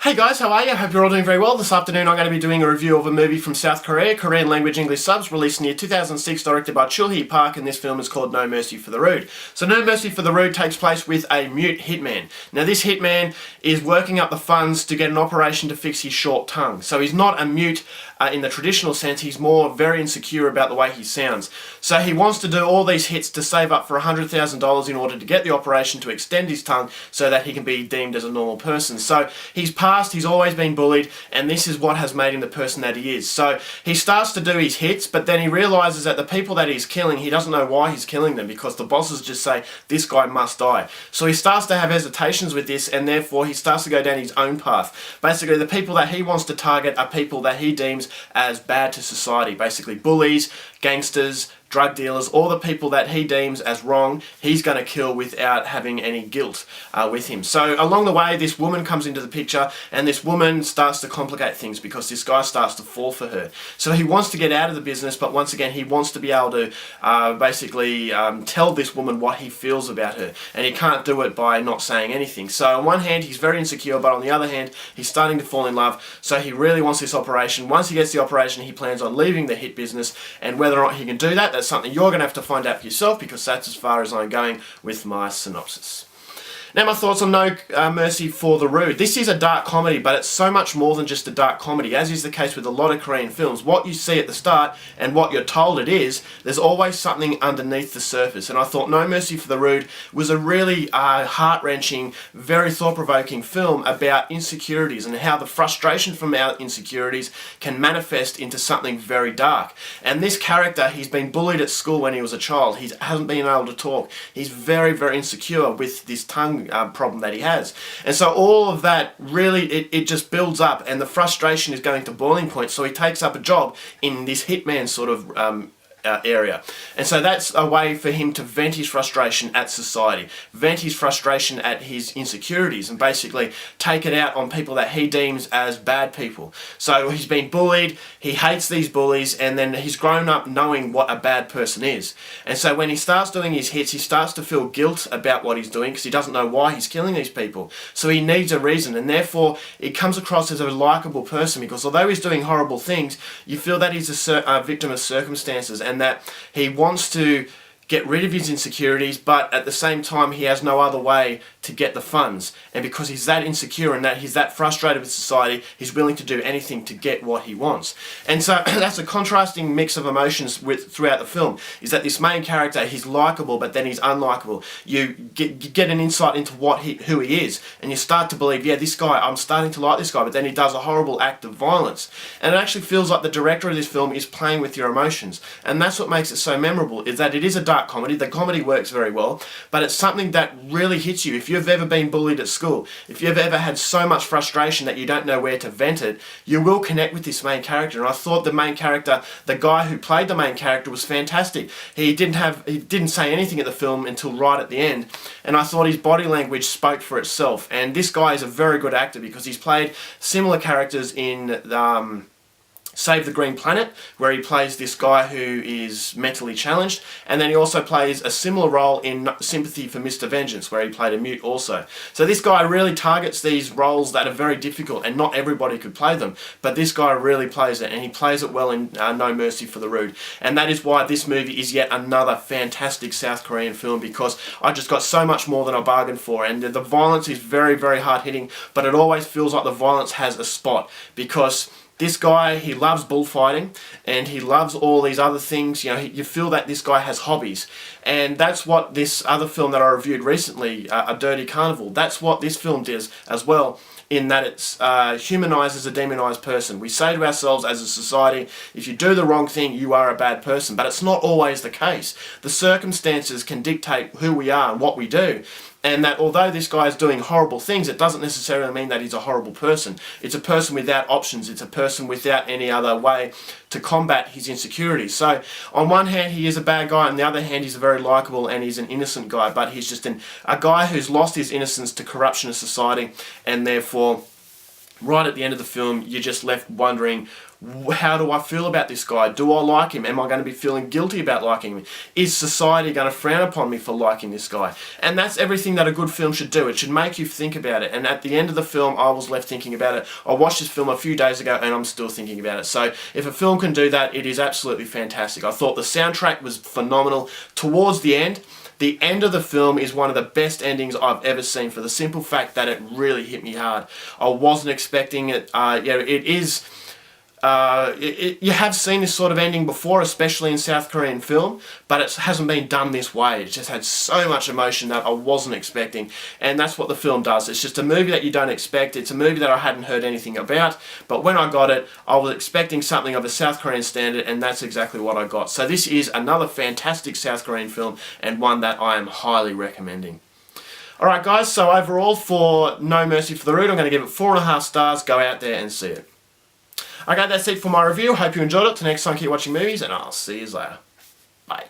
Hey guys, how are you? Hope you're all doing very well. This afternoon I'm going to be doing a review of a movie from South Korea, Korean language English subs, released in the year 2006, directed by Chul Park, and this film is called No Mercy for the Rude. So No Mercy for the Rude takes place with a mute hitman. Now this hitman is working up the funds to get an operation to fix his short tongue. So he's not a mute in the traditional sense, he's more very insecure about the way he sounds. So he wants to do all these hits to save up for $100,000 in order to get the operation to extend his tongue so that he can be deemed as a normal person. So he's always been bullied, and this is what has made him the person that he is. So he starts to do his hits, but then he realizes that the people that he's killing, he doesn't know why he's killing them, because the bosses just say, this guy must die. So he starts to have hesitations with this, and therefore he starts to go down his own path. Basically, the people that he wants to target are people that he deems as bad to society. Basically, bullies, gangsters, drug dealers, all the people that he deems as wrong, he's going to kill without having any guilt with him. So along the way, this woman comes into the picture, and this woman starts to complicate things because this guy starts to fall for her. So he wants to get out of the business, but once again, he wants to be able to tell this woman what he feels about her, and he can't do it by not saying anything. So on one hand, he's very insecure, but on the other hand, he's starting to fall in love, so he really wants this operation. Once he gets the operation, he plans on leaving the hit business, and whether or not he can do that, that's something you're going to have to find out for yourself, because that's as far as I'm going with my synopsis. Now my thoughts on No Mercy for the Rude. This is a dark comedy, but it's so much more than just a dark comedy, as is the case with a lot of Korean films. What you see at the start and what you're told it is, there's always something underneath the surface. And I thought No Mercy for the Rude was a really heart-wrenching, very thought-provoking film about insecurities and how the frustration from our insecurities can manifest into something very dark. And this character, he's been bullied at school when he was a child. He hasn't been able to talk. He's very, very insecure with this tongue problem that he has, and so all of that really it just builds up, and the frustration is going to boiling point. So he takes up a job in this hitman sort of area, and so that's a way for him to vent his frustration at society, vent his frustration at his insecurities, and basically take it out on people that he deems as bad people. So he's been bullied, he hates these bullies, and then he's grown up knowing what a bad person is. And so when he starts doing his hits, he starts to feel guilt about what he's doing, because he doesn't know why he's killing these people. So he needs a reason, and therefore it comes across as a likable person, because although he's doing horrible things, you feel that he's a victim of circumstances, and that he wants to get rid of his insecurities, but at the same time he has no other way to get the funds. And because he's that insecure and that he's that frustrated with society, he's willing to do anything to get what he wants. And so that's a contrasting mix of emotions throughout the film, is that this main character, he's likable, but then he's unlikable. You get an insight into who he is, and you start to believe, yeah, this guy, I'm starting to like this guy, but then he does a horrible act of violence. And it actually feels like the director of this film is playing with your emotions. And that's what makes it so memorable, is that it is a dark comedy. The comedy works very well, but it's something that really hits you. If you've ever been bullied at school, if you've ever had so much frustration that you don't know where to vent it, you will connect with this main character. And I thought the main character, the guy who played the main character, was fantastic. He didn't say anything at the film until right at the end, and I thought his body language spoke for itself. And this guy is a very good actor, because he's played similar characters in Save the Green Planet, where he plays this guy who is mentally challenged, and then he also plays a similar role in Sympathy for Mr. Vengeance, where he played a mute also. So this guy really targets these roles that are very difficult, and not everybody could play them, but this guy really plays it, and he plays it well in No Mercy for the Rude. And that is why this movie is yet another fantastic South Korean film, because I just got so much more than I bargained for. And the violence is very, very hard-hitting, but it always feels like the violence has a spot, because this guy, he loves bullfighting, and he loves all these other things. You know, you feel that this guy has hobbies. And that's what this other film that I reviewed recently, A Dirty Carnival, that's what this film does as well, in that it humanises a demonised person. We say to ourselves as a society, if you do the wrong thing, you are a bad person. But it's not always the case. The circumstances can dictate who we are and what we do. And that although this guy is doing horrible things, it doesn't necessarily mean that he's a horrible person. It's a person without options. It's a person without any other way to combat his insecurities. So on one hand, he is a bad guy, on the other hand, he's a very likable and he's an innocent guy, but he's just a guy who's lost his innocence to corruption of society, and therefore right at the end of the film, you're just left wondering, how do I feel about this guy? Do I like him? Am I going to be feeling guilty about liking him? Is society going to frown upon me for liking this guy? And that's everything that a good film should do. It should make you think about it. And at the end of the film, I was left thinking about it. I watched this film a few days ago and I'm still thinking about it. So if a film can do that, it is absolutely fantastic. I thought the soundtrack was phenomenal. Towards the end of the film is one of the best endings I've ever seen, for the simple fact that it really hit me hard. I wasn't expecting it. It is... you have seen this sort of ending before, especially in South Korean film, but it hasn't been done this way. It just had so much emotion that I wasn't expecting, and that's what the film does. It's just a movie that you don't expect. It's a movie that I hadn't heard anything about, but when I got it, I was expecting something of a South Korean standard, and that's exactly what I got. So this is another fantastic South Korean film, and one that I am highly recommending. Alright guys, so overall for No Mercy for the Rude, I'm going to give it 4.5 stars. Go out there and see it. Okay, that's it for my review. Hope you enjoyed it. Till next time, keep watching movies, and I'll see you later. Bye.